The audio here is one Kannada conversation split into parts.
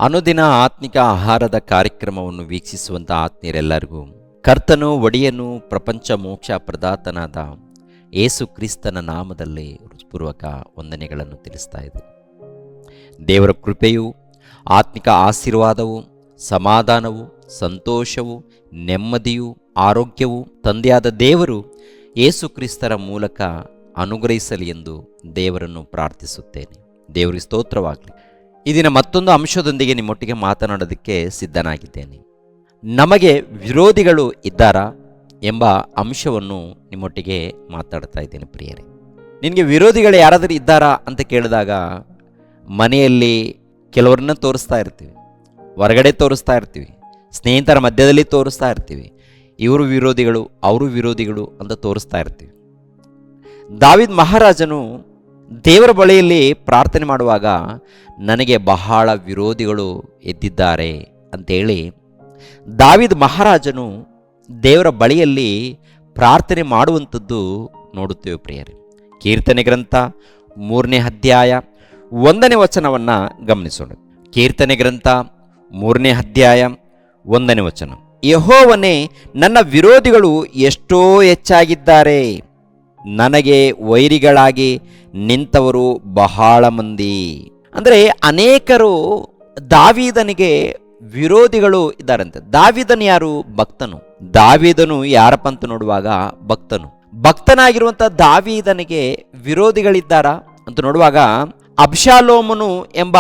ಅನುದಿನ ಆತ್ಮಿಕ ಆಹಾರದ ಕಾರ್ಯಕ್ರಮವನ್ನು ವೀಕ್ಷಿಸುವಂಥ ಆತ್ಮೀಯರೆಲ್ಲರಿಗೂ ಕರ್ತನು ಒಡೆಯನು ಪ್ರಪಂಚ ಮೋಕ್ಷ ಪ್ರದಾತನಾದ ಯೇಸು ಕ್ರಿಸ್ತನ ನಾಮದಲ್ಲಿ ಹೃತ್ಪೂರ್ವಕ ವಂದನೆಗಳನ್ನು ತಿಳಿಸ್ತಾ ಇದ್ದೇನೆ. ದೇವರ ಕೃಪೆಯು, ಆತ್ಮಿಕ ಆಶೀರ್ವಾದವು, ಸಮಾಧಾನವು, ಸಂತೋಷವು, ನೆಮ್ಮದಿಯು, ಆರೋಗ್ಯವು ತಂದೆಯಾದ ದೇವರು ಯೇಸು ಕ್ರಿಸ್ತರ ಮೂಲಕ ಅನುಗ್ರಹಿಸಲಿ ಎಂದು ದೇವರನ್ನು ಪ್ರಾರ್ಥಿಸುತ್ತೇನೆ. ದೇವರಿಗೆ ಸ್ತೋತ್ರವಾಗಲಿ. ಈ ದಿನ ಮತ್ತೊಂದು ಅಂಶದೊಂದಿಗೆ ನಿಮ್ಮೊಟ್ಟಿಗೆ ಮಾತನಾಡೋದಕ್ಕೆ ಸಿದ್ಧನಾಗಿದ್ದೇನೆ. ನಮಗೆ ವಿರೋಧಿಗಳು ಇದ್ದಾರಾ ಎಂಬ ಅಂಶವನ್ನು ನಿಮ್ಮೊಟ್ಟಿಗೆ ಮಾತಾಡ್ತಾ ಇದ್ದೇನೆ. ಪ್ರಿಯರೇ, ನಿನಗೆ ವಿರೋಧಿಗಳು ಯಾರಾದರೂ ಇದ್ದಾರಾ ಅಂತ ಕೇಳಿದಾಗ ಮನೆಯಲ್ಲಿ ಕೆಲವ್ರನ್ನ ತೋರಿಸ್ತಾ ಇರ್ತೀವಿ, ಹೊರಗಡೆ ತೋರಿಸ್ತಾ ಇರ್ತೀವಿ, ಸ್ನೇಹಿತರ ಮಧ್ಯದಲ್ಲಿ ತೋರಿಸ್ತಾ ಇರ್ತೀವಿ. ಇವರು ವಿರೋಧಿಗಳು, ಅವರು ವಿರೋಧಿಗಳು ಅಂತ ತೋರಿಸ್ತಾ ಇರ್ತೀವಿ. ದಾವೀದ್ ಮಹಾರಾಜನು ದೇವರ ಬಳಿಯಲ್ಲಿ ಪ್ರಾರ್ಥನೆ ಮಾಡುವಾಗ ನನಗೆ ಬಹಳ ವಿರೋಧಿಗಳು ಎದ್ದಿದ್ದಾರೆ ಅಂತೇಳಿ ದಾವೀದ್ ಮಹಾರಾಜನು ದೇವರ ಬಳಿಯಲ್ಲಿ ಪ್ರಾರ್ಥನೆ ಮಾಡುವಂಥದ್ದು ನೋಡುತ್ತೇವೆ. ಪ್ರಿಯರೇ, ಕೀರ್ತನೆ ಗ್ರಂಥ 3ನೇ ಅಧ್ಯಾಯ 1ನೇ ವಚನವನ್ನು ಗಮನಿಸೋಣ. ಕೀರ್ತನೆ ಗ್ರಂಥ 3ನೇ ಅಧ್ಯಾಯ 1ನೇ ವಚನ. ಯೆಹೋವನೇ, ನನ್ನ ವಿರೋಧಿಗಳು ಎಷ್ಟೋ ಹೆಚ್ಚಾಗಿದ್ದಾರೆ, ನನಗೆ ವೈರಿಗಳಾಗಿ ನಿಂತವರು ಬಹಳ ಮಂದಿ. ಅಂದರೆ ಅನೇಕರು ದಾವೀದನಿಗೆ ವಿರೋಧಿಗಳು ಇದ್ದಾರಂತೆ. ದಾವೀದನು ಯಾರು? ಭಕ್ತನು. ದಾವೀದನು ಯಾರಪ್ಪ ಅಂತ ನೋಡುವಾಗ ಭಕ್ತನು. ಭಕ್ತನಾಗಿರುವಂಥ ದಾವೀದನಿಗೆ ವಿರೋಧಿಗಳಿದ್ದಾರಾ ಅಂತ ನೋಡುವಾಗ ಅಬ್ಷಾಲೋಮನು ಎಂಬ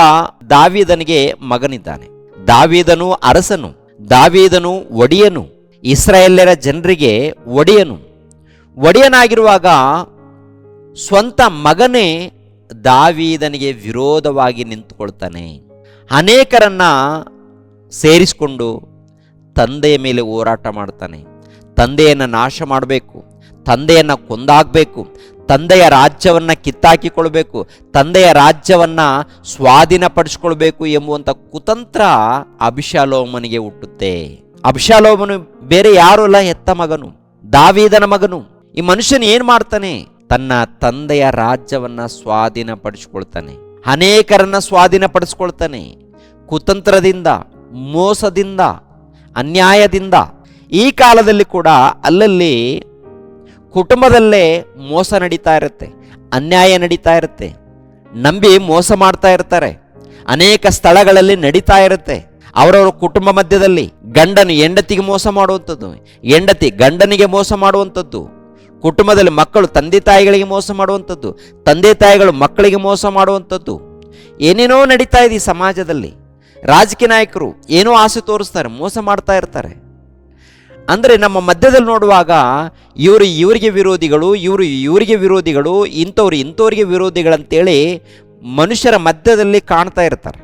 ದಾವೀದನಿಗೆ ಮಗನಿದ್ದಾನೆ. ದಾವೀದನು ಅರಸನು, ದಾವೀದನು ಒಡೆಯನು, ಇಸ್ರಾಯೇಲ್ಯರ ಜನರಿಗೆ ಒಡೆಯನಾಗಿರುವಾಗ ಸ್ವಂತ ಮಗನೇ ದಾವೀದನಿಗೆ ವಿರೋಧವಾಗಿ ನಿಂತುಕೊಳ್ತಾನೆ. ಅನೇಕರನ್ನ ಸೇರಿಸಿಕೊಂಡು ತಂದೆಯ ಮೇಲೆ ಹೋರಾಟ ಮಾಡ್ತಾನೆ. ತಂದೆಯನ್ನು ನಾಶ ಮಾಡಬೇಕು, ತಂದೆಯನ್ನು ಕೊಂದಾಗಬೇಕು, ತಂದೆಯ ರಾಜ್ಯವನ್ನು ಕಿತ್ತಾಕಿಕೊಳ್ಬೇಕು, ತಂದೆಯ ರಾಜ್ಯವನ್ನು ಸ್ವಾಧೀನಪಡಿಸ್ಕೊಳ್ಬೇಕು ಎಂಬುವಂಥ ಕುತಂತ್ರ ಅಬ್ಷಾಲೋಮನಿಗೆ ಹುಟ್ಟುತ್ತೆ. ಅಬ್ಷಾಲೋಮನು ಬೇರೆ ಯಾರೂ ಅಲ್ಲ, ಹೆತ್ತ ಮಗನು, ದಾವೀದನ ಮಗನು. ಈ ಮನುಷ್ಯನು ಏನು ಮಾಡ್ತಾನೆ? ತನ್ನ ತಂದೆಯ ರಾಜ್ಯವನ್ನು ಸ್ವಾಧೀನಪಡಿಸ್ಕೊಳ್ತಾನೆ, ಅನೇಕರನ್ನ ಸ್ವಾಧೀನಪಡಿಸ್ಕೊಳ್ತಾನೆ. ಕುತಂತ್ರದಿಂದ, ಮೋಸದಿಂದ, ಅನ್ಯಾಯದಿಂದ. ಈ ಕಾಲದಲ್ಲಿ ಕೂಡ ಅಲ್ಲಲ್ಲಿ ಕುಟುಂಬದಲ್ಲೇ ಮೋಸ ನಡೀತಾ ಇರುತ್ತೆ, ಅನ್ಯಾಯ ನಡೀತಾ ಇರುತ್ತೆ, ನಂಬಿ ಮೋಸ ಮಾಡ್ತಾ ಇರ್ತಾರೆ. ಅನೇಕ ಸ್ಥಳಗಳಲ್ಲಿ ನಡೀತಾ ಇರುತ್ತೆ. ಅವರವರ ಕುಟುಂಬ ಮಧ್ಯದಲ್ಲಿ ಗಂಡನು ಹೆಂಡತಿಗೆ ಮೋಸ ಮಾಡುವಂಥದ್ದು, ಹೆಂಡತಿ ಗಂಡನಿಗೆ ಮೋಸ ಮಾಡುವಂಥದ್ದು, ಕುಟುಂಬದಲ್ಲಿ ಮಕ್ಕಳು ತಂದೆ ತಾಯಿಗಳಿಗೆ ಮೋಸ ಮಾಡುವಂಥದ್ದು, ತಂದೆ ತಾಯಿಗಳು ಮಕ್ಕಳಿಗೆ ಮೋಸ ಮಾಡುವಂಥದ್ದು, ಏನೇನೋ ನಡೀತಾ ಇದೆ ಈ ಸಮಾಜದಲ್ಲಿ. ರಾಜಕೀಯ ನಾಯಕರು ಏನೋ ಆಸೆ ತೋರಿಸ್ತಾರೆ, ಮೋಸ ಮಾಡ್ತಾ ಇರ್ತಾರೆ. ಅಂದರೆ ನಮ್ಮ ಮಧ್ಯದಲ್ಲಿ ನೋಡುವಾಗ ಇವರು ಇವರಿಗೆ ವಿರೋಧಿಗಳು, ಇವರು ಇವರಿಗೆ ವಿರೋಧಿಗಳು, ಇಂಥವ್ರಿಗೆ ವಿರೋಧಿಗಳಂತೇಳಿ ಮನುಷ್ಯರ ಮಧ್ಯದಲ್ಲಿ ಕಾಣ್ತಾ ಇರ್ತಾರೆ.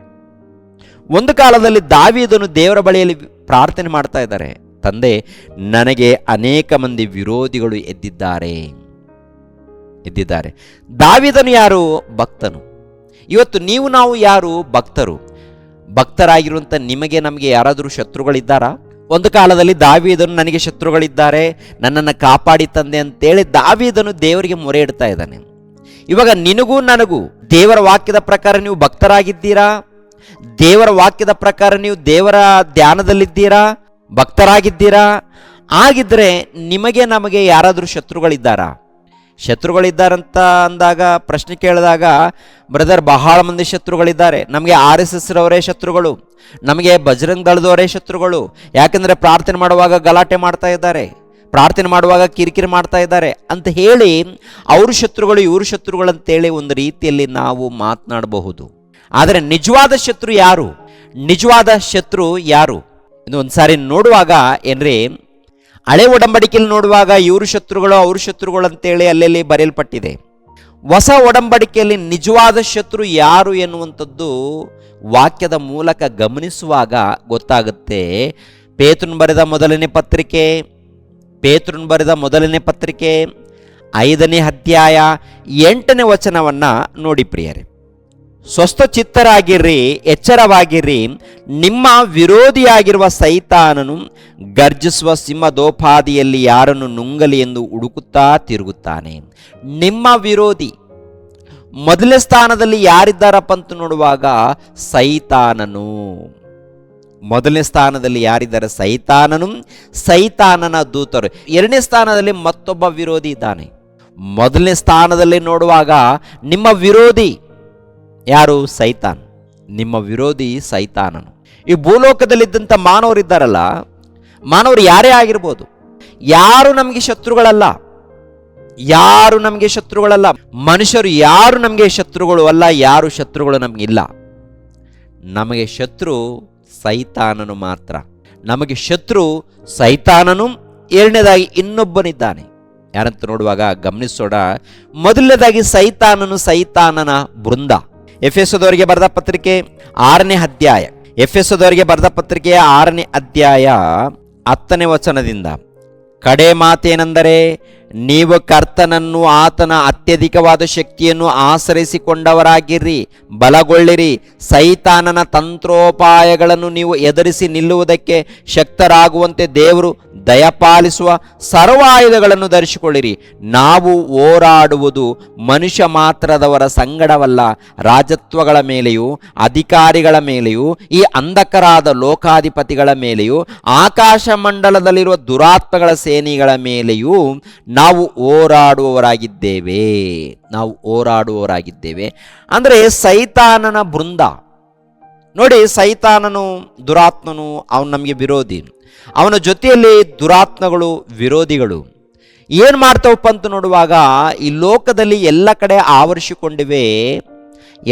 ಒಂದು ಕಾಲದಲ್ಲಿ ದಾವೀದನು ದೇವರ ಬಳಿಯಲ್ಲಿ ಪ್ರಾರ್ಥನೆ ಮಾಡ್ತಾ ಇದ್ದಾರೆ, ತಂದೆ, ನನಗೆ ಅನೇಕ ಮಂದಿ ವಿರೋಧಿಗಳು ಎದ್ದಿದ್ದಾರೆ. ದಾವೀದನು ಯಾರು? ಭಕ್ತನು. ಇವತ್ತು ನೀವು ನಾವು ಯಾರು? ಭಕ್ತರು. ಭಕ್ತರಾಗಿರುವಂಥ ನಿಮಗೆ ನಮಗೆ ಯಾರಾದರೂ ಶತ್ರುಗಳಿದ್ದಾರಾ? ಒಂದು ಕಾಲದಲ್ಲಿ ದಾವೀದನು ನನಗೆ ಶತ್ರುಗಳಿದ್ದಾರೆ, ನನ್ನನ್ನು ಕಾಪಾಡಿ ತಂದೆ ಅಂತೇಳಿ ದಾವೀದನು ದೇವರಿಗೆ ಮೊರೆ ಇಡ್ತಾ ಇದ್ದಾನೆ. ಇವಾಗ ನಿನಗೂ ನನಗೂ ದೇವರ ವಾಕ್ಯದ ಪ್ರಕಾರ ನೀವು ಭಕ್ತರಾಗಿದ್ದೀರಾ? ದೇವರ ವಾಕ್ಯದ ಪ್ರಕಾರ ನೀವು ದೇವರ ಧ್ಯಾನದಲ್ಲಿದ್ದೀರಾ? ಭಕ್ತರಾಗಿದ್ದೀರಾ? ಆಗಿದ್ದರೆ ನಿಮಗೆ ನಮಗೆ ಯಾರಾದರೂ ಶತ್ರುಗಳಿದ್ದಾರಾ? ಶತ್ರುಗಳಿದ್ದಾರಂತ ಅಂದಾಗ ಪ್ರಶ್ನೆ ಕೇಳಿದಾಗ, ಬ್ರದರ್, ಬಹಳ ಮಂದಿ ಶತ್ರುಗಳಿದ್ದಾರೆ. ನಮಗೆ RSS ರವರೇ ಶತ್ರುಗಳು, ನಮಗೆ ಬಜರಂಗ್ ದಳದವರೇ ಶತ್ರುಗಳು. ಯಾಕೆಂದರೆ ಪ್ರಾರ್ಥನೆ ಮಾಡುವಾಗ ಗಲಾಟೆ ಮಾಡ್ತಾ ಇದ್ದಾರೆ, ಪ್ರಾರ್ಥನೆ ಮಾಡುವಾಗ ಕಿರಿಕಿರಿ ಮಾಡ್ತಾ ಇದ್ದಾರೆ ಅಂತ ಹೇಳಿ ಅವರು ಶತ್ರುಗಳು, ಇವರು ಶತ್ರುಗಳು ಅಂತೇಳಿ ಒಂದು ರೀತಿಯಲ್ಲಿ ನಾವು ಮಾತನಾಡಬಹುದು. ಆದರೆ ನಿಜವಾದ ಶತ್ರು ಯಾರು? ನಿಜವಾದ ಶತ್ರು ಯಾರು? ಇದು ಒಂದು ಸಾರಿ ನೋಡುವಾಗ ಏನ್ರಿ, ಹಳೆ ಒಡಂಬಡಿಕೆಯಲ್ಲಿ ನೋಡುವಾಗ ಇವರು ಶತ್ರುಗಳು, ಅವರು ಶತ್ರುಗಳು ಅಂತೇಳಿ ಅಲ್ಲೆಲ್ಲಿ ಬರೆಯಲ್ಪಟ್ಟಿದೆ. ಹೊಸ ಒಡಂಬಡಿಕೆಯಲ್ಲಿ ನಿಜವಾದ ಶತ್ರು ಯಾರು ಎನ್ನುವಂಥದ್ದು ವಾಕ್ಯದ ಮೂಲಕ ಗಮನಿಸುವಾಗ ಗೊತ್ತಾಗುತ್ತೆ. ಪೇತ್ರನು ಬರೆದ ಮೊದಲನೇ ಪತ್ರಿಕೆ 5ನೇ ಅಧ್ಯಾಯ 8ನೇ ವಚನವನ್ನು ನೋಡಿ ಪ್ರಿಯರೇ. ಸ್ವಸ್ಥಚಿತ್ತರಾಗಿರ್ರಿ, ಎಚ್ಚರವಾಗಿರ್ರಿ. ನಿಮ್ಮ ವಿರೋಧಿಯಾಗಿರುವ ಸೈತಾನನು ಗರ್ಜಿಸುವ ಸಿಂಹದೋಪಾದಿಯಲ್ಲಿ ಯಾರನ್ನು ನುಂಗಲಿ ಎಂದು ಹುಡುಕುತ್ತಾ ತಿರುಗುತ್ತಾನೆ. ನಿಮ್ಮ ವಿರೋಧಿ, ಮೊದಲನೇ ಸ್ಥಾನದಲ್ಲಿ ಯಾರಿದ್ದಾರಪ್ಪ ಅಂತ ನೋಡುವಾಗ ಸೈತಾನನು. ಮೊದಲನೇ ಸ್ಥಾನದಲ್ಲಿ ಯಾರಿದ್ದಾರೆ? ಸೈತಾನನು, ಸೈತಾನನ ದೂತರು. ಎರಡನೇ ಸ್ಥಾನದಲ್ಲಿ ಮತ್ತೊಬ್ಬ ವಿರೋಧಿ ಇದ್ದಾನೆ. ಮೊದಲನೇ ಸ್ಥಾನದಲ್ಲಿ ನೋಡುವಾಗ ನಿಮ್ಮ ವಿರೋಧಿ ಯಾರು? ಸೈತಾನ್. ನಿಮ್ಮ ವಿರೋಧಿ ಸೈತಾನನು. ಈ ಭೂಲೋಕದಲ್ಲಿದ್ದಂಥ ಮಾನವರಿದ್ದಾರಲ್ಲ, ಮಾನವರು ಯಾರೇ ಆಗಿರ್ಬೋದು, ಯಾರು ನಮಗೆ ಶತ್ರುಗಳಲ್ಲ, ಯಾರು ನಮಗೆ ಶತ್ರುಗಳಲ್ಲ. ಮನುಷ್ಯರು ಯಾರು ನಮಗೆ ಶತ್ರುಗಳು ಅಲ್ಲ, ಯಾರು ಶತ್ರುಗಳು ನಮಗಿಲ್ಲ. ನಮಗೆ ಶತ್ರು ಸೈತಾನನು ಮಾತ್ರ. ನಮಗೆ ಶತ್ರು ಸೈತಾನನು. ಎರಡನೇದಾಗಿ ಇನ್ನೊಬ್ಬನಿದ್ದಾನೆ. ಯಾರಂತ ನೋಡುವಾಗ ಗಮನಿಸೋಣ. ಮೊದಲನೇದಾಗಿ ಸೈತಾನನು, ಸೈತಾನನ ಬೃಂದ. ಎಫೆಸದವರಿಗೆ ಬರೆದ ಪತ್ರಿಕೆ 6ನೇ ಅಧ್ಯಾಯ, ಎಫೆಸದವರಿಗೆ ಬರೆದ ಪತ್ರಿಕೆಯ 6ನೇ ಅಧ್ಯಾಯ 10ನೇ ವಚನದಿಂದ, ಕಡೆ ಮಾತೇನೆಂದರೆ ನೀವು ಕರ್ತನನ್ನು, ಆತನ ಅತ್ಯಧಿಕವಾದ ಶಕ್ತಿಯನ್ನು ಆಶ್ರಯಿಸಿಕೊಂಡವರಾಗಿರ್ರಿ, ಬಲಗೊಳ್ಳಿರಿ. ಸೈತಾನನ ತಂತ್ರೋಪಾಯಗಳನ್ನು ನೀವು ಎದುರಿಸಿ ನಿಲ್ಲುವುದಕ್ಕೆ ಶಕ್ತರಾಗುವಂತೆ ದೇವರು ದಯಪಾಲಿಸುವ ಸರ್ವ ಆಯುಧಗಳನ್ನು ಧರಿಸಿಕೊಳ್ಳಿರಿ. ನಾವು ಹೋರಾಡುವುದು ಮನುಷ್ಯ ಮಾತ್ರದವರ ಸಂಗಡವಲ್ಲ, ರಾಜತ್ವಗಳ ಮೇಲೆಯೂ ಅಧಿಕಾರಿಗಳ ಮೇಲೆಯೂ ಈ ಅಂಧಕರಾದ ಲೋಕಾಧಿಪತಿಗಳ ಮೇಲೆಯೂ ಆಕಾಶ ಮಂಡಲದಲ್ಲಿರುವ ದುರಾತ್ಮಗಳ ಸೇನೆಗಳ ಮೇಲೆಯೂ ನಾವು ಹೋರಾಡುವವರಾಗಿದ್ದೇವೆ. ನಾವು ಹೋರಾಡುವವರಾಗಿದ್ದೇವೆ ಅಂದರೆ ಸೈತಾನನ ಬೃಂದ. ನೋಡಿ, ಸೈತಾನನು, ದುರಾತ್ಮನು, ಅವನು ನಮಗೆ ವಿರೋಧಿ. ಅವನ ಜೊತೆಯಲ್ಲಿ ದುರಾತ್ಮಗಳು, ವಿರೋಧಿಗಳು ಏನು ಮಾಡ್ತಾವಪ್ಪ ಅಂತ ನೋಡುವಾಗ, ಈ ಲೋಕದಲ್ಲಿ ಎಲ್ಲ ಕಡೆ ಆವರಿಸಿಕೊಂಡಿವೆ.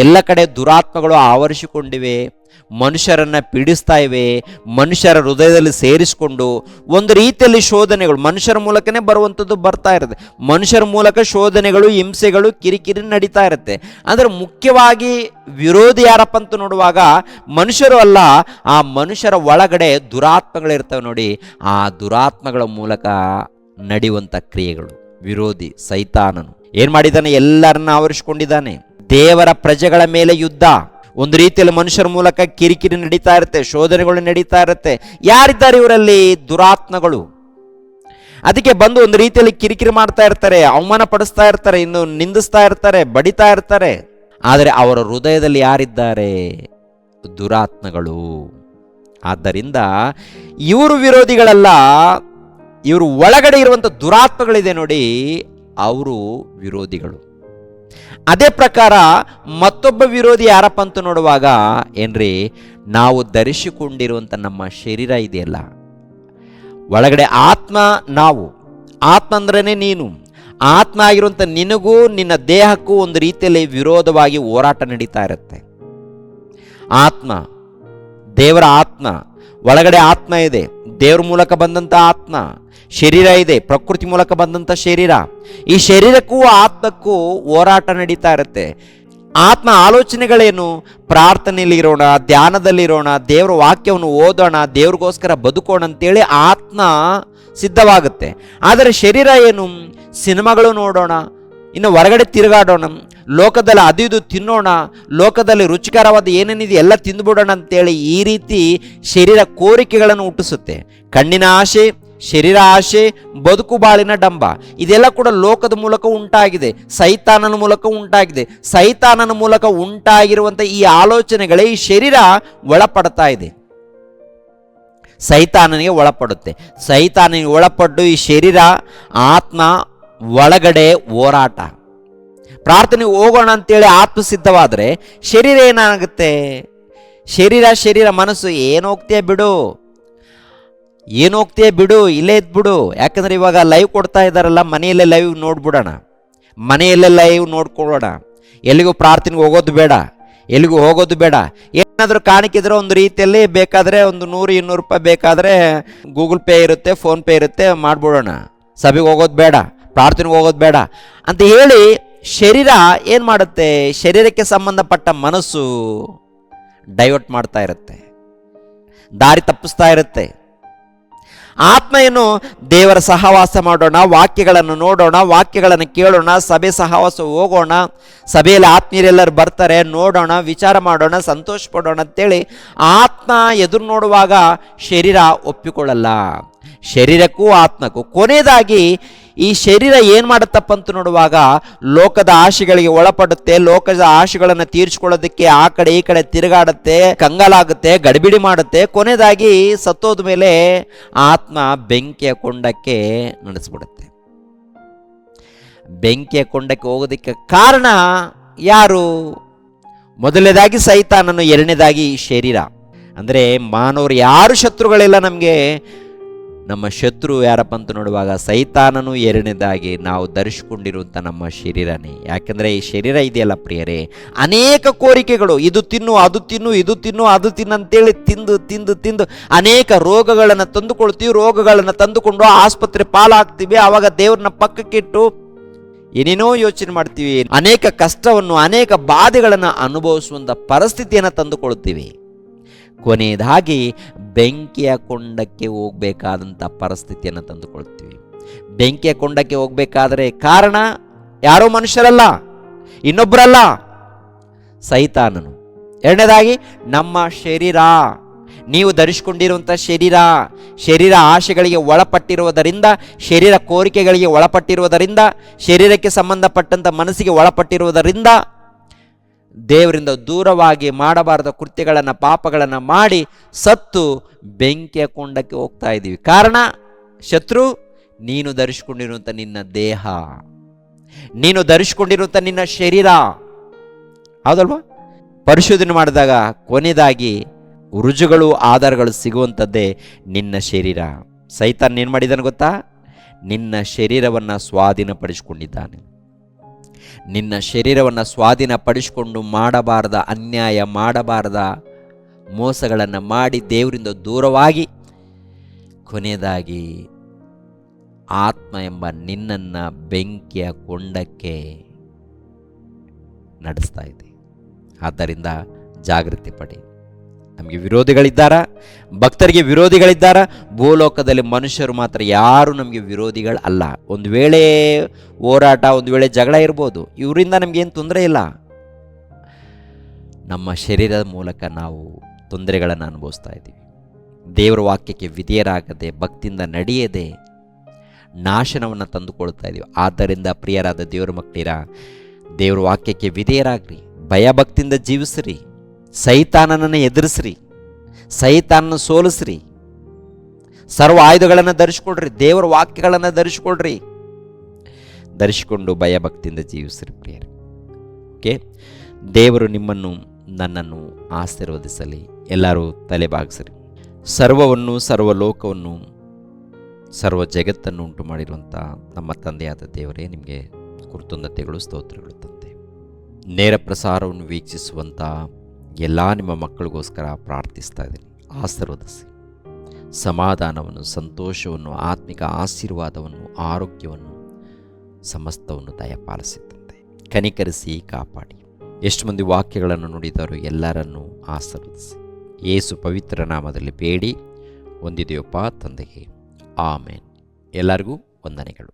ಎಲ್ಲ ಕಡೆ ದುರಾತ್ಮಗಳು ಆವರಿಸಿಕೊಂಡಿವೆ. ಮನುಷ್ಯರನ್ನು ಪೀಡಿಸ್ತಾ ಇವೆ. ಮನುಷ್ಯರ ಹೃದಯದಲ್ಲಿ ಸೇರಿಸಿಕೊಂಡು ಒಂದು ರೀತಿಯಲ್ಲಿ ಶೋಧನೆಗಳು ಮನುಷ್ಯರ ಮೂಲಕನೇ ಬರುವಂಥದ್ದು ಬರ್ತಾ ಇರುತ್ತೆ. ಮನುಷ್ಯರ ಮೂಲಕ ಶೋಧನೆಗಳು, ಹಿಂಸೆಗಳು, ಕಿರಿಕಿರಿ ನಡೀತಾ ಇರುತ್ತೆ. ಅಂದರೆ ಮುಖ್ಯವಾಗಿ ವಿರೋಧಿ ಯಾರಪ್ಪ ಅಂತ ನೋಡುವಾಗ ಮನುಷ್ಯರು ಅಲ್ಲ, ಆ ಮನುಷ್ಯರ ಒಳಗಡೆ ದುರಾತ್ಮಗಳಿರ್ತವೆ. ನೋಡಿ, ಆ ದುರಾತ್ಮಗಳ ಮೂಲಕ ನಡೆಯುವಂಥ ಕ್ರಿಯೆಗಳು. ವಿರೋಧಿ ಸೈತಾನನು ಏನು ಮಾಡಿದ್ದಾನೆ? ಎಲ್ಲರನ್ನ ಆವರಿಸಿಕೊಂಡಿದ್ದಾನೆ. ದೇವರ ಪ್ರಜೆಗಳ ಮೇಲೆ ಯುದ್ಧ. ಒಂದು ರೀತಿಯಲ್ಲಿ ಮನುಷ್ಯರ ಮೂಲಕ ಕಿರಿಕಿರಿ ನಡೀತಾ ಇರುತ್ತೆ, ಶೋಧನೆಗಳು ನಡೀತಾ ಇರುತ್ತೆ. ಯಾರಿದ್ದಾರೆ ಇವರಲ್ಲಿ? ದುರಾತ್ಮಗಳು. ಅದಕ್ಕೆ ಬಂದು ಒಂದು ರೀತಿಯಲ್ಲಿ ಕಿರಿಕಿರಿ ಮಾಡ್ತಾ ಇರ್ತಾರೆ, ಅವಮಾನ ಪಡಿಸ್ತಾ ಇರ್ತಾರೆ, ಇನ್ನು ನಿಂದಿಸ್ತಾ ಇರ್ತಾರೆ, ಬಡಿತಾ ಇರ್ತಾರೆ. ಆದರೆ ಅವರ ಹೃದಯದಲ್ಲಿ ಯಾರಿದ್ದಾರೆ? ದುರಾತ್ಮಗಳು. ಆದ್ದರಿಂದ ಇವರು ವಿರೋಧಿಗಳಲ್ಲ, ಇವರು ಒಳಗಡೆ ಇರುವಂಥ ದುರಾತ್ಮಗಳಿದೆ ನೋಡಿ, ಅವರು ವಿರೋಧಿಗಳು. ಅದೇ ಪ್ರಕಾರ ಮತ್ತೊಬ್ಬ ವಿರೋಧಿ ಯಾರಪ್ಪ ಅಂತ ನೋಡುವಾಗ ಏನ್ರಿ, ನಾವು ಧರಿಸಿಕೊಂಡಿರುವಂಥ ನಮ್ಮ ಶರೀರ ಇದೆಯಲ್ಲ, ಒಳಗಡೆ ಆತ್ಮ. ನಾವು ಆತ್ಮ ಅಂದ್ರೇ ನೀನು. ಆತ್ಮ ಆಗಿರುವಂಥ ನಿನಗೂ ನಿನ್ನ ದೇಹಕ್ಕೂ ಒಂದು ರೀತಿಯಲ್ಲಿ ವಿರೋಧವಾಗಿ ಹೋರಾಟ ನಡೀತಾ ಇರುತ್ತೆ. ಆತ್ಮ, ದೇವರ ಆತ್ಮ, ಒಳಗಡೆ ಆತ್ಮ ಇದೆ, ದೇವ್ರ ಮೂಲಕ ಬಂದಂಥ ಆತ್ಮ. ಶರೀರ ಇದೆ, ಪ್ರಕೃತಿ ಮೂಲಕ ಬಂದಂಥ ಶರೀರ. ಈ ಶರೀರಕ್ಕೂ ಆತ್ಮಕ್ಕೂ ಹೋರಾಟ ನಡೀತಾ ಇರುತ್ತೆ. ಆತ್ಮ ಆಲೋಚನೆಗಳೇನು? ಪ್ರಾರ್ಥನೆಯಲ್ಲಿರೋಣ, ಧ್ಯಾನದಲ್ಲಿರೋಣ, ದೇವರ ವಾಕ್ಯವನ್ನು ಓದೋಣ, ದೇವ್ರಿಗೋಸ್ಕರ ಬದುಕೋಣ ಅಂತೇಳಿ ಆತ್ಮ ಸಿದ್ಧವಾಗುತ್ತೆ. ಆದರೆ ಶರೀರ ಏನು? ಸಿನಿಮಾಗಳು ನೋಡೋಣ, ಇನ್ನು ಹೊರಗಡೆ ತಿರುಗಾಡೋಣ, ಲೋಕದಲ್ಲಿ ಅದು ಇದು ತಿನ್ನೋಣ, ಲೋಕದಲ್ಲಿ ರುಚಿಕರವಾದ ಏನೇನಿದೆ ಎಲ್ಲ ತಿಂದುಬಿಡೋಣ ಅಂತೇಳಿ ಈ ರೀತಿ ಶರೀರ ಕೋರಿಕೆಗಳನ್ನು ಹುಟ್ಟಿಸುತ್ತೆ. ಕಣ್ಣಿನ ಆಸೆ, ಶರೀರ ಆಸೆ, ಬದುಕು ಬಾಳಿನ ಡಂಬ, ಇದೆಲ್ಲ ಕೂಡ ಲೋಕದ ಮೂಲಕ ಉಂಟಾಗಿದೆ, ಸೈತಾನನ ಮೂಲಕ ಉಂಟಾಗಿದೆ. ಸೈತಾನನ ಮೂಲಕ ಉಂಟಾಗಿರುವಂಥ ಈ ಆಲೋಚನೆಗಳೇ ಈ ಶರೀರ ಒಳಪಡ್ತಾ ಇದೆ, ಸೈತಾನನಿಗೆ ಒಳಪಡುತ್ತೆ. ಸೈತಾನನಿಗೆ ಒಳಪಟ್ಟು ಈ ಶರೀರ, ಆತ್ಮ ಒಳಗಡೆ ಹೋರಾಟ. ಪ್ರಾರ್ಥನೆಗೆ ಹೋಗೋಣ ಅಂತೇಳಿ ಆತ್ಮ ಸಿದ್ಧವಾದರೆ ಶರೀರ ಏನಾಗುತ್ತೆ? ಶರೀರ ಮನಸ್ಸು ಏನು ಹೋಗ್ತೀಯ ಬಿಡು, ಏನು ಹೋಗ್ತೀಯ ಬಿಡು, ಇಲ್ಲೇ ಇದ್ಬಿಡು. ಯಾಕಂದರೆ ಇವಾಗ ಲೈವ್ ಕೊಡ್ತಾ ಇದ್ದಾರಲ್ಲ, ಮನೆಯಲ್ಲೇ ಲೈವ್ ನೋಡ್ಬಿಡೋಣ, ಮನೆಯಲ್ಲೇ ಲೈವ್ ನೋಡ್ಕೊಳ್ಳೋಣ. ಎಲ್ಲಿಗೂ ಪ್ರಾರ್ಥನೆಗೆ ಹೋಗೋದು ಬೇಡ, ಎಲ್ಲಿಗೂ ಹೋಗೋದು ಬೇಡ. ಏನಾದರೂ ಕಾಣಿಕಿದ್ರೆ ಒಂದು ರೀತಿಯಲ್ಲಿ ಬೇಕಾದರೆ ಒಂದು 100-200 ರೂಪಾಯಿ ಬೇಕಾದರೆ ಗೂಗಲ್ ಪೇ ಇರುತ್ತೆ, ಫೋನ್ಪೇ ಇರುತ್ತೆ, ಮಾಡಿಬಿಡೋಣ. ಸಭೆಗೆ ಹೋಗೋದು ಬೇಡ, ಪ್ರಾರ್ಥನೆಗೆ ಹೋಗೋದು ಬೇಡ ಅಂತ ಹೇಳಿ ಶರೀರ ಏನು ಮಾಡುತ್ತೆ? ಶರೀರಕ್ಕೆ ಸಂಬಂಧಪಟ್ಟ ಮನಸ್ಸು ಡೈವರ್ಟ್ ಮಾಡ್ತಾ ಇರುತ್ತೆ, ದಾರಿ ತಪ್ಪಿಸ್ತಾ ಇರುತ್ತೆ. ಆತ್ಮ ಏನು? ದೇವರ ಸಹವಾಸ ಮಾಡೋಣ, ವಾಕ್ಯಗಳನ್ನು ನೋಡೋಣ, ವಾಕ್ಯಗಳನ್ನು ಕೇಳೋಣ, ಸಭೆ ಸಹವಾಸ ಹೋಗೋಣ, ಸಭೆಯಲ್ಲಿ ಆತ್ಮೀಯರೆಲ್ಲರೂ ಬರ್ತಾರೆ, ನೋಡೋಣ, ವಿಚಾರ ಮಾಡೋಣ, ಸಂತೋಷ ಪಡೋಣ ಅಂತೇಳಿ ಆತ್ಮ ಎದುರು ನೋಡುವಾಗ ಶರೀರ ಒಪ್ಪಿಕೊಳ್ಳಲ್ಲ. ಶರೀರಕ್ಕೂ ಆತ್ಮಕ್ಕೂ ಕೊನೆಯದಾಗಿ ಈ ಶರೀರ ಏನು ಮಾಡುತ್ತಪ್ಪ ಅಂತ ನೋಡುವಾಗ ಲೋಕದ ಆಶೆಗಳಿಗೆ ಒಳಪಡುತ್ತೆ, ಲೋಕದ ಆಶೆಗಳನ್ನು ತೀರಿಸ್ಕೊಳ್ಳೋದಕ್ಕೆ ಆ ಕಡೆ ಈ ಕಡೆ ತಿರುಗಾಡುತ್ತೆ, ಕಂಗಾಲಾಗುತ್ತೆ, ಗಡಿಬಿಡಿ ಮಾಡುತ್ತೆ. ಕೊನೆಯದಾಗಿ ಸತ್ತೋದ ಮೇಲೆ ಆತ್ಮ ಬೆಂಕಿಯ ಕೊಂಡಕ್ಕೆ ನಡೆಸ್ಬಿಡುತ್ತೆ. ಬೆಂಕಿಯ ಕೊಂಡಕ್ಕೆ ಹೋಗೋದಕ್ಕೆ ಕಾರಣ ಯಾರು? ಮೊದಲನೇದಾಗಿ ಸೈತಾನನು, ಎರಡನೇದಾಗಿ ಶರೀರ. ಅಂದರೆ ಮಾನವರು ಯಾರು ಶತ್ರುಗಳಿಲ್ಲ ನಮಗೆ. ನಮ್ಮ ಶತ್ರು ಯಾರಪ್ಪ ಅಂತ ನೋಡುವಾಗ ಸೈತಾನನು, ಎರಡನೇದಾಗಿ ನಾವು ಧರಿಸಿಕೊಂಡಿರುವಂಥ ನಮ್ಮ ಶರೀರನೇ. ಯಾಕೆಂದರೆ ಈ ಶರೀರ ಇದೆಯಲ್ಲ ಪ್ರಿಯರೇ, ಅನೇಕ ಕೋರಿಕೆಗಳು, ಇದು ತಿನ್ನು, ಅದು ತಿನ್ನು, ಇದು ತಿನ್ನು, ಅದು ತಿನ್ನು ಅಂತೇಳಿ ತಿಂದು ತಿಂದು ತಿಂದು ಅನೇಕ ರೋಗಗಳನ್ನು ತಂದುಕೊಳ್ತೀವಿ. ರೋಗಗಳನ್ನು ತಂದುಕೊಂಡು ಆಸ್ಪತ್ರೆ ಪಾಲಾಗ್ತೀವಿ. ಆವಾಗ ದೇವ್ರನ್ನ ಪಕ್ಕಕ್ಕಿಟ್ಟು ಏನೇನೋ ಯೋಚನೆ ಮಾಡ್ತೀವಿ. ಅನೇಕ ಕಷ್ಟವನ್ನು, ಅನೇಕ ಬಾಧೆಗಳನ್ನು ಅನುಭವಿಸುವಂಥ ಪರಿಸ್ಥಿತಿಯನ್ನು ತಂದುಕೊಳ್ತೀವಿ. ಕೊನೆಯದಾಗಿ ಬೆಂಕಿಯ ಕೊಂಡಕ್ಕೆ ಹೋಗಬೇಕಾದಂಥ ಪರಿಸ್ಥಿತಿಯನ್ನು ತಂದುಕೊಳ್ತೀವಿ. ಬೆಂಕಿಯ ಕೊಂಡಕ್ಕೆ ಹೋಗಬೇಕಾದ್ರೆ ಕಾರಣ ಯಾರೋ ಮನುಷ್ಯರಲ್ಲ, ಇನ್ನೊಬ್ಬರಲ್ಲ, ಸೈತಾನನು. ಎರಡನೇದಾಗಿ ನಮ್ಮ ಶರೀರ, ನೀವು ಧರಿಸಿಕೊಂಡಿರುವಂಥ ಶರೀರ ಆಶೆಗಳಿಗೆ ಒಳಪಟ್ಟಿರುವುದರಿಂದ, ಶರೀರ ಕೋರಿಕೆಗಳಿಗೆ ಒಳಪಟ್ಟಿರುವುದರಿಂದ, ಶರೀರಕ್ಕೆ ಸಂಬಂಧಪಟ್ಟಂಥ ಮನಸ್ಸಿಗೆ ಒಳಪಟ್ಟಿರುವುದರಿಂದ ದೇವರಿಂದ ದೂರವಾಗಿ ಮಾಡಬಾರದ ಕೃತ್ಯಗಳನ್ನು, ಪಾಪಗಳನ್ನು ಮಾಡಿ ಸತ್ತು ಬೆಂಕಿಯ ಕೊಂಡಕ್ಕೆ ಹೋಗ್ತಾ ಇದ್ದೀವಿ. ಕಾರಣ ಶತ್ರು, ನೀನು ಧರಿಸಿಕೊಂಡಿರುವಂಥ ನಿನ್ನ ದೇಹ, ನೀನು ಧರಿಸಿಕೊಂಡಿರುವಂಥ ನಿನ್ನ ಶರೀರ. ಹೌದಲ್ವಾ? ಪರಿಶೋಧನೆ ಮಾಡಿದಾಗ ಕೊನೆಯದಾಗಿ ರುಜುಗಳು, ಆಧಾರಗಳು ಸಿಗುವಂಥದ್ದೇ ನಿನ್ನ ಶರೀರ. ಸೈತಾನ್ ಏನು ಮಾಡಿದ್ದಾನೆ ಗೊತ್ತಾ? ನಿನ್ನ ಶರೀರವನ್ನು ಸ್ವಾಧೀನಪಡಿಸಿಕೊಂಡಿದ್ದಾನೆ. ನಿನ್ನ ಶರೀರವನ್ನು ಸ್ವಾಧೀನಪಡಿಸಿಕೊಂಡು ಮಾಡಬಾರದ ಅನ್ಯಾಯ, ಮಾಡಬಾರದ ಮೋಸಗಳನ್ನು ಮಾಡಿ ದೇವರಿಂದ ದೂರವಾಗಿ ಕೊನೆಯದಾಗಿ ಆತ್ಮ ಎಂಬ ನಿನ್ನನ್ನು ಬೆಂಕಿಯ ಕೊಂಡಕ್ಕೆ ನಡೆಸ್ತಾ ಇದೆ. ಆದ್ದರಿಂದ ಜಾಗೃತಿ ಪಡಿ. ನಮಗೆ ವಿರೋಧಿಗಳಿದ್ದಾರ, ಭಕ್ತರಿಗೆ ವಿರೋಧಿಗಳಿದ್ದಾರ. ಭೂಲೋಕದಲ್ಲಿ ಮನುಷ್ಯರು ಮಾತ್ರ ಯಾರು ನಮಗೆ ವಿರೋಧಿಗಳು ಅಲ್ಲ. ಒಂದು ವೇಳೆ ಹೋರಾಟ, ಒಂದು ವೇಳೆ ಜಗಳ ಇರ್ಬೋದು, ಇವರಿಂದ ನಮಗೇನು ತೊಂದರೆ ಇಲ್ಲ. ನಮ್ಮ ಶರೀರದ ಮೂಲಕ ನಾವು ತೊಂದರೆಗಳನ್ನು ಅನುಭವಿಸ್ತಾ ಇದ್ದೀವಿ. ದೇವರ ವಾಕ್ಯಕ್ಕೆ ವಿಧೇಯರಾಗದೆ, ಭಕ್ತಿಯಿಂದ ನಡೆಯದೆ ನಾಶನವನ್ನು ತಂದುಕೊಳ್ತಾ ಇದ್ದೀವಿ. ಆದ್ದರಿಂದ ಪ್ರಿಯರಾದ ದೇವರ ಮಕ್ಕಳಿರ, ದೇವರ ವಾಕ್ಯಕ್ಕೆ ವಿಧೇಯರಾಗ್ರಿ, ಭಯಭಕ್ತಿಯಿಂದ ಜೀವಿಸ್ರಿ, ಸೈತಾನನನ್ನು ಎದುರಿಸ್ರಿ, ಸೈತಾನನ ಸೋಲಿಸ್ರಿ, ಸರ್ವ ಆಯುಧಗಳನ್ನು ಧರಿಸ್ಕೊಳ್ರಿ, ದೇವರ ವಾಕ್ಯಗಳನ್ನು ಧರಿಸ್ಕೊಳ್ರಿ, ಧರಿಸಿಕೊಂಡು ಭಯಭಕ್ತಿಯಿಂದ ಜೀವಿಸ್ರಿ ಪ್ರಿಯರೇ. ಓಕೆ, ದೇವರು ನಿಮ್ಮನ್ನು, ನನ್ನನ್ನು ಆಶೀರ್ವದಿಸಲಿ. ಎಲ್ಲರೂ ತಲೆ ಬಾಗಿಸ್ರಿ. ಸರ್ವವನ್ನು, ಸರ್ವಲೋಕವನ್ನು, ಸರ್ವ ಜಗತ್ತನ್ನು ಉಂಟು ಮಾಡಿರುವಂಥ ನಮ್ಮ ತಂದೆಯಾದ ದೇವರೇ, ನಿಮಗೆ ಕೃತಜ್ಞತೆಗಳು, ಸ್ತೋತ್ರಗಳು ತಂದೆ. ನೇರ ಪ್ರಸಾರವನ್ನು ವೀಕ್ಷಿಸುವಂಥ ಎಲ್ಲ ನಿಮ್ಮ ಮಕ್ಕಳಿಗೋಸ್ಕರ ಪ್ರಾರ್ಥಿಸ್ತಾ ಇದ್ದೀನಿ. ಆಶೀರ್ವದಿಸಿ, ಸಮಾಧಾನವನ್ನು, ಸಂತೋಷವನ್ನು, ಆತ್ಮಿಕ ಆಶೀರ್ವಾದವನ್ನು, ಆರೋಗ್ಯವನ್ನು, ಸಮಸ್ತವನ್ನು ದಯಪಾಲಿಸಿದಂತೆ ಕನಿಕರಿಸಿ ಕಾಪಾಡಿ. ಎಷ್ಟು ಮಂದಿ ವಾಕ್ಯಗಳನ್ನು ನುಡಿದವರು ಎಲ್ಲರನ್ನೂ ಆಶೀರ್ವದಿಸಿ. ಯೇಸು ಪವಿತ್ರ ನಾಮದಲ್ಲಿ ಬೇಡಿ ಹೊಂದಿದೆಯಪ್ಪ ತಂದೆಗೆ. ಆಮೇನ್. ಎಲ್ಲರಿಗೂ ವಂದನೆಗಳು.